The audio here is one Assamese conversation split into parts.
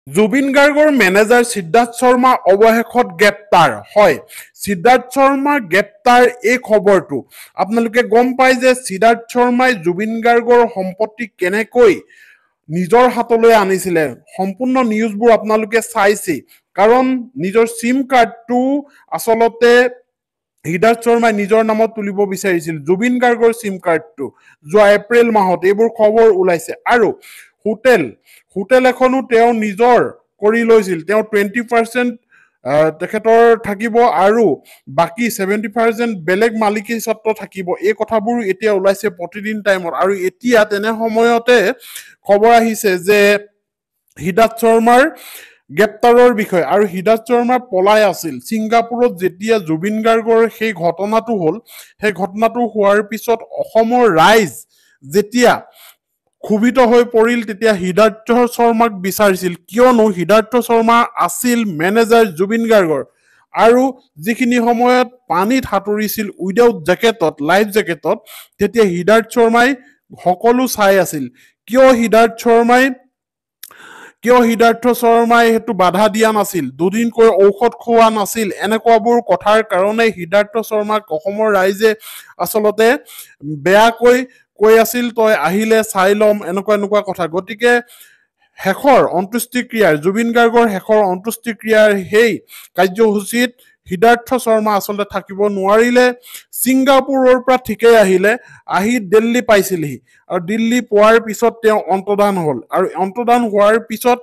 জুবিন গাৰ্গৰ মেনেজাৰ সিদ্ধাৰ্থ শৰ্মা অৱশেষত গ্ৰেপ্তাৰ হয় সিদ্ধাৰ্থ শৰ্মা গ্ৰেপ্তাৰ এই খবৰটো আপোনালোকে গম পায় যে সিদ্ধাৰ্থ শৰ্মাই জুবিন গাৰ্গৰ সম্পত্তি কেনেকৈ নিজৰ হাতলৈ আনিছিলে সম্পূৰ্ণ নিউজবোৰ আপোনালোকে চাইছে কাৰণ নিজৰ সিম কাৰ্ডটো আচলতে সিদ্ধাৰ্থ শৰ্মাই নিজৰ নামত তুলিব বিচাৰিছিল জুবিন গাৰ্গৰ সিম কাৰ্ডটো যোৱা এপ্ৰিল মাহত এইবোৰ খবৰ ওলাইছে আৰু হোটেল এখনো তেওঁ নিজৰ কৰি লৈছিল তেওঁ 20% তেখেতৰ থাকিব আৰু বাকি 70% বেলেগ মালিকী স্বত্ব থাকিব এই কথাবোৰ এতিয়া ওলাইছে প্ৰতিদিন টাইমত আৰু এতিয়া তেনে সময়তে খবৰ আহিছে যে সিদ্ধাৰ্থ শৰ্মাৰ গ্ৰেপ্তাৰৰ বিষয় আৰু সিদ্ধাৰ্থ শৰ্মা পলাই আছিল ছিংগাপুৰত যেতিয়া জুবিন গাৰ্গৰ সেই ঘটনাটো হ'ল সেই ঘটনাটো হোৱাৰ পিছত অসমৰ ৰাইজ যেতিয়া ক্ষোভিত হৈ পৰিল তেতিয়া সিদ্ধাৰ্থ শৰ্মাক বিচাৰিছিল কিয়নো সিদ্ধাৰ্থ শৰ্মা আছিল মেনেজাৰ জুবিন গাৰ্গৰ আৰু যিখিনি সময়ত পানীত সাঁতুৰিছিল উইদাউট জেকেটত লাইফ জেকেটত তেতিয়া সিদ্ধাৰ্থ শৰ্মাই সকলো চাই আছিল কিয় সিদ্ধাৰ্থ শৰ্মাই সেইটো বাধা দিয়া নাছিল দুদিনকৈ ঔষধ খোৱা নাছিল এনেকুৱাবোৰ কথাৰ কাৰণে সিদ্ধাৰ্থ শৰ্মাক অসমৰ ৰাইজে আচলতে বেয়াকৈ কৈ আছিল তই আহিলে চাই ল'ম এনেকুৱা কথা গতিকে শেষৰ অন্ত্যেষ্টিক্ৰিয়াৰ জুবিন গাৰ্গৰ শেষৰ অন্ত্যেষ্টিক্ৰিয়াৰ সেই কাৰ্যসূচীত সিদ্ধাৰ্থ শৰ্মা আচলতে থাকিব নোৱাৰিলে ছিংগাপুৰৰ পৰা ঠিকেই আহি দিল্লী পাইছিলহি আৰু দিল্লী পোৱাৰ পিছত তেওঁ অন্তৰ্ধান হ'ল আৰু অন্তৰ্ধান হোৱাৰ পিছত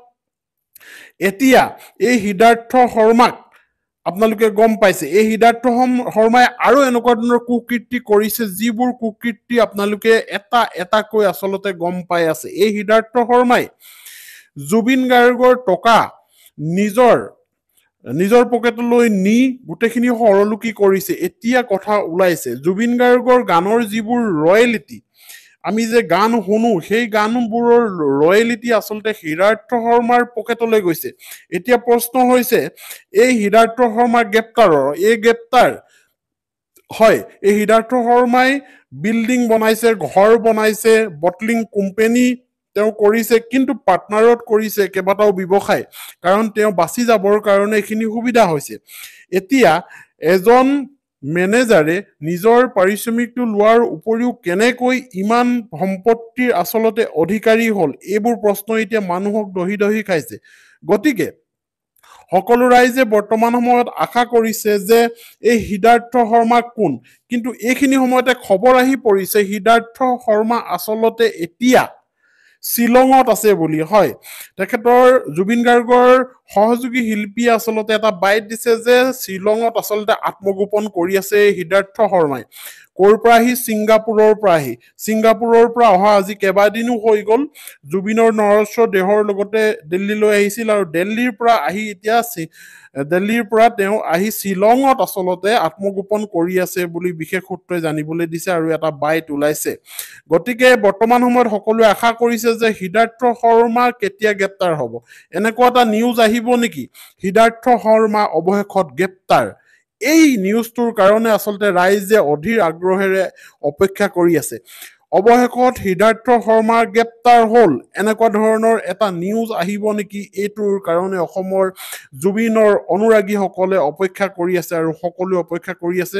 এতিয়া এই সিদ্ধাৰ্থ শৰ্মাক আপোনালোকে গম পাইছে এই সিদ্ধাৰ্থ শৰ্মাই আৰু এনেকুৱা ধৰণৰ কুকীৰ্তি কৰিছে যিবোৰ কুকীৰ্তি আপোনালোকে এটাকৈ আচলতে গম পাই আছে এই সিদ্ধাৰ্থ শৰ্মাই জুবিন গাৰ্গৰ টকা নিজৰ পকেটলৈ নি গোটেইখিনি সৰলুকি কৰিছে এতিয়া কথা ওলাইছে জুবিন গাৰ্গৰ গানৰ যিবোৰ ৰয়েলিটি আমি যে গান শুনো সেই গানবোৰৰ ৰয়েলিটি আচলতে সিদ্ধাৰ্থ শৰ্মাৰ পকেটলৈ গৈছে এতিয়া প্ৰশ্ন হৈছে এই সিদ্ধাৰ্থ শৰ্মাৰ গ্ৰেপ্তাৰ হয় এই সিদ্ধাৰ্থ শৰ্মাই বিল্ডিং বনাইছে ঘৰ বনাইছে বটলিং কোম্পানী তেওঁ কৰিছে কিন্তু পাৰ্টনাৰত কৰিছে কেইবাটাও ব্যৱসায় কাৰণ তেওঁ বাচি যাবৰ কাৰণে এইখিনি সুবিধা হৈছে এতিয়া এজন মেনেজাৰে নিজৰ পাৰিশ্ৰমিকটো লোৱাৰ উপৰিও কেনেকৈ ইমান সম্পত্তিৰ আচলতে অধিকাৰী হ'ল এইবোৰ প্ৰশ্ন এতিয়া মানুহক দহি খাইছে গতিকে সকলো ৰাইজে বৰ্তমান সময়ত আশা কৰিছে যে এই সিদ্ধাৰ্থ শৰ্মা কোন কিন্তু এইখিনি সময়তে খবৰ আহি পৰিছে সিদ্ধাৰ্থ শৰ্মা আচলতে এতিয়া শ্বিলঙত আছে বুলি হয় তেখেতৰ জুবিন গাৰ্গৰ সহযোগী শিল্পীয়ে আচলতে এটা বাইট দিছে যে শ্বিলঙত আচলতে আত্মগোপন কৰি আছে সিদ্ধাৰ্থ শৰ্মাই ক'ৰ পৰা আহি ছিংগাপুৰৰ পৰা অহা আজি কেইবাদিনো হৈ গ'ল জুবিনৰ নৰস্ব দেহৰ লগতে দিল্লীলৈ আহিছিল আৰু দিল্লীৰ পৰা তেওঁ আহি শ্বিলঙত আচলতে আত্মগোপন কৰি আছে বুলি বিশেষ সূত্ৰই জানিবলৈ দিছে আৰু এটা বাইট ওলাইছে গতিকে বৰ্তমান সময়ত সকলোৱে আশা কৰিছে যে সিদ্ধাৰ্থ শৰ্মা কেতিয়া গ্ৰেপ্তাৰ হ'ব এনেকুৱা এটা নিউজ আহিব নেকি সিদ্ধাৰ্থ শৰ্মা অৱশেষত গ্ৰেপ্তাৰ এই নিউজটোৰ কাৰণে আচলতে ৰাইজে অধীৰ আগ্ৰহেৰে অপেক্ষা কৰি আছে অৱশেষত সিদ্ধাৰ্থ শৰ্মা গ্ৰেপ্তাৰ হ'ল এনেকুৱা ধৰণৰ এটা নিউজ আহিব নেকি এইটোৰ কাৰণে অসমৰ জুবিনৰ অনুৰাগীসকলে অপেক্ষা কৰি আছে আৰু সকলোৱে অপেক্ষা কৰি আছে